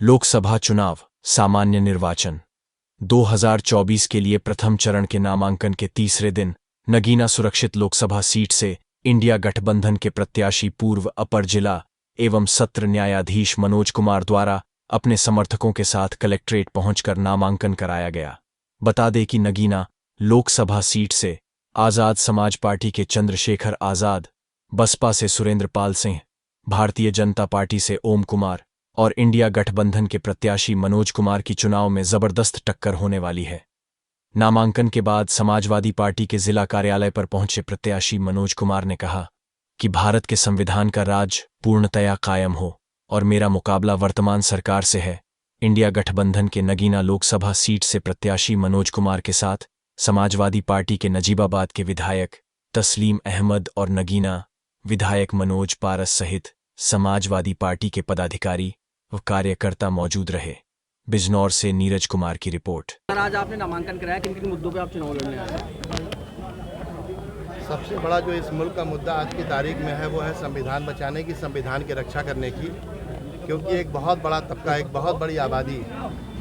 लोकसभा चुनाव सामान्य निर्वाचन 2024 के लिए प्रथम चरण के नामांकन के तीसरे दिन नगीना सुरक्षित लोकसभा सीट से इंडिया गठबंधन के प्रत्याशी पूर्व अपर जिला एवं सत्र न्यायाधीश मनोज कुमार द्वारा अपने समर्थकों के साथ कलेक्ट्रेट पहुंचकर नामांकन कराया गया। बता दें कि नगीना लोकसभा सीट से आजाद समाज पार्टी के चंद्रशेखर आजाद, बसपा से सुरेंद्र पाल सिंह, भारतीय जनता पार्टी से ओम कुमार और इंडिया गठबंधन के प्रत्याशी मनोज कुमार की चुनाव में जबरदस्त टक्कर होने वाली है। नामांकन के बाद समाजवादी पार्टी के जिला कार्यालय पर पहुंचे प्रत्याशी मनोज कुमार ने कहा कि भारत के संविधान का राज पूर्णतया कायम हो और मेरा मुकाबला वर्तमान सरकार से है। इंडिया गठबंधन के नगीना लोकसभा सीट से प्रत्याशी मनोज कुमार के साथ समाजवादी पार्टी के नजीबाबाद के विधायक तस्लीम अहमद और नगीना विधायक मनोज पारस सहित समाजवादी पार्टी के पदाधिकारी व कार्यकर्ता मौजूद रहे। बिजनौर से नीरज कुमार की रिपोर्ट। आज आपने नामांकन कराया, किन किन मुद्दों पे आप चुनाव लड़ने आए? सबसे बड़ा जो इस मुल्क का मुद्दा आज की तारीख में है वो है संविधान बचाने की, संविधान की रक्षा करने की। क्योंकि एक बहुत बड़ा तबका, एक बहुत बड़ी आबादी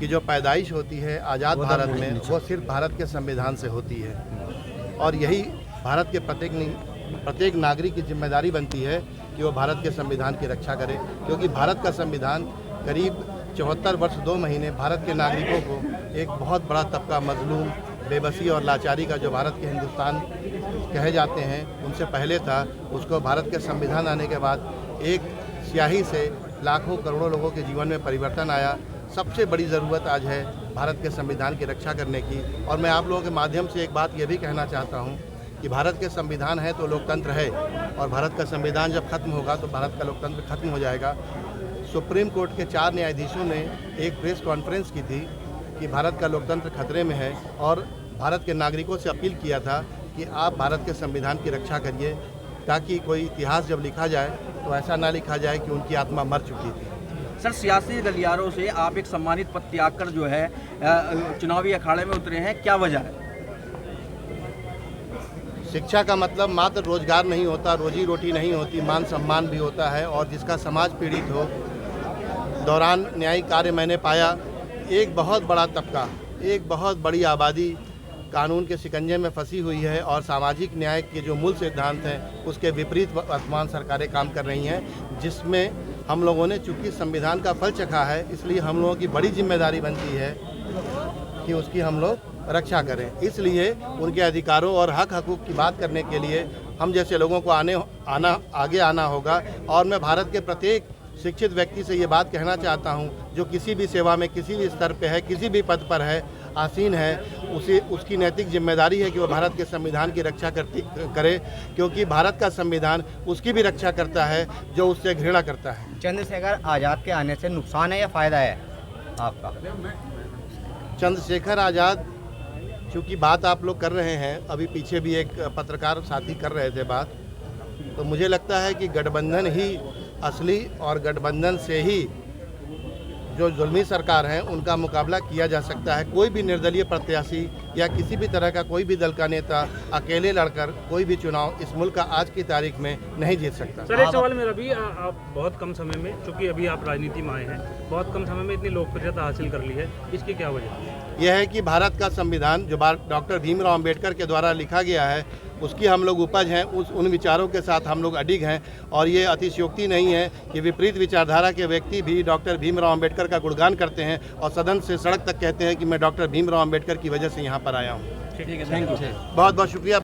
की जो पैदाइश होती है आज़ाद भारत में, वो सिर्फ भारत के संविधान से होती है। और यही भारत के प्रत्येक नागरिक की जिम्मेदारी बनती है कि वो भारत के संविधान की रक्षा करे। क्योंकि भारत का संविधान करीब 74 वर्ष 2 महीने भारत के नागरिकों को एक बहुत बड़ा तबका मजलूम, बेबसी और लाचारी का जो भारत के हिंदुस्तान कहे जाते हैं उनसे पहले था, उसको भारत के संविधान आने के बाद एक स्याही से लाखों करोड़ों लोगों के जीवन में परिवर्तन आया। सबसे बड़ी ज़रूरत आज है भारत के संविधान की रक्षा करने की। और मैं आप लोगों के माध्यम से एक बात ये भी कहना चाहता हूँ कि भारत के संविधान है तो लोकतंत्र है, और भारत का संविधान जब खत्म होगा तो भारत का लोकतंत्र खत्म हो जाएगा। सुप्रीम कोर्ट के 4 न्यायाधीशों ने एक प्रेस कॉन्फ्रेंस की थी कि भारत का लोकतंत्र खतरे में है, और भारत के नागरिकों से अपील किया था कि आप भारत के संविधान की रक्षा करिए, ताकि कोई इतिहास जब लिखा जाए तो ऐसा ना लिखा जाए कि उनकी आत्मा मर चुकी थी। सर, सियासी गलियारों से आप एक सम्मानित पद त्याग कर जो है चुनावी अखाड़े में उतरे हैं, क्या वजह है? शिक्षा का मतलब मात्र रोजगार नहीं होता, रोजी रोटी नहीं होती, मान सम्मान भी होता है। और जिसका समाज पीड़ित हो, दौरान न्यायिक कार्य मैंने पाया एक बहुत बड़ा तबका, एक बहुत बड़ी आबादी कानून के शिकंजे में फंसी हुई है, और सामाजिक न्याय के जो मूल सिद्धांत हैं उसके विपरीत वर्तमान सरकारें काम कर रही हैं, जिसमें हम लोगों ने चूँकि संविधान का फल चखा है, इसलिए हम लोगों की बड़ी जिम्मेदारी बनती है कि उसकी हम लोग रक्षा करें। इसलिए उनके अधिकारों और हक हकूक़ की बात करने के लिए हम जैसे लोगों को आगे आना होगा। और मैं भारत के प्रत्येक शिक्षित व्यक्ति से ये बात कहना चाहता हूँ जो किसी भी सेवा में, किसी भी स्तर पे है, किसी भी पद पर है, आसीन है, उसकी नैतिक जिम्मेदारी है कि वह भारत के संविधान की रक्षा करे। क्योंकि भारत का संविधान उसकी भी रक्षा करता है जो उससे घृणा करता है। चंद्रशेखर आज़ाद के आने से नुकसान है या फ़ायदा है आपका? चंद्रशेखर आज़ाद, चूँकि बात आप लोग कर रहे हैं, अभी पीछे भी एक पत्रकार साथी कर रहे थे बात, तो मुझे लगता है कि गठबंधन ही असली, और गठबंधन से ही जो जुल्मी सरकार है उनका मुकाबला किया जा सकता है। कोई भी निर्दलीय प्रत्याशी या किसी भी तरह का कोई भी दल का नेता अकेले लड़कर कोई भी चुनाव इस मुल्क का आज की तारीख में नहीं जीत सकता। सर, एक सवाल मेरा भी, आप बहुत कम समय में, चूँकि अभी आप राजनीति में आए हैं, बहुत कम समय में इतनी लोकप्रियता हासिल कर ली है, इसकी क्या वजह है? यह है कि भारत का संविधान जो डॉक्टर भीमराव अंबेडकर के द्वारा लिखा गया है उसकी हम लोग उपज हैं, उन विचारों के साथ हम लोग अडिग हैं। और ये अतिशयोक्ति नहीं है कि विपरीत विचारधारा के व्यक्ति भी डॉक्टर भीमराव अंबेडकर का गुणगान करते हैं और सदन से सड़क तक कहते हैं कि मैं डॉक्टर भीमराव अंबेडकर की वजह से यहाँ पर आया हूँ। ठीक है, थैंक यू। बहुत बहुत शुक्रिया।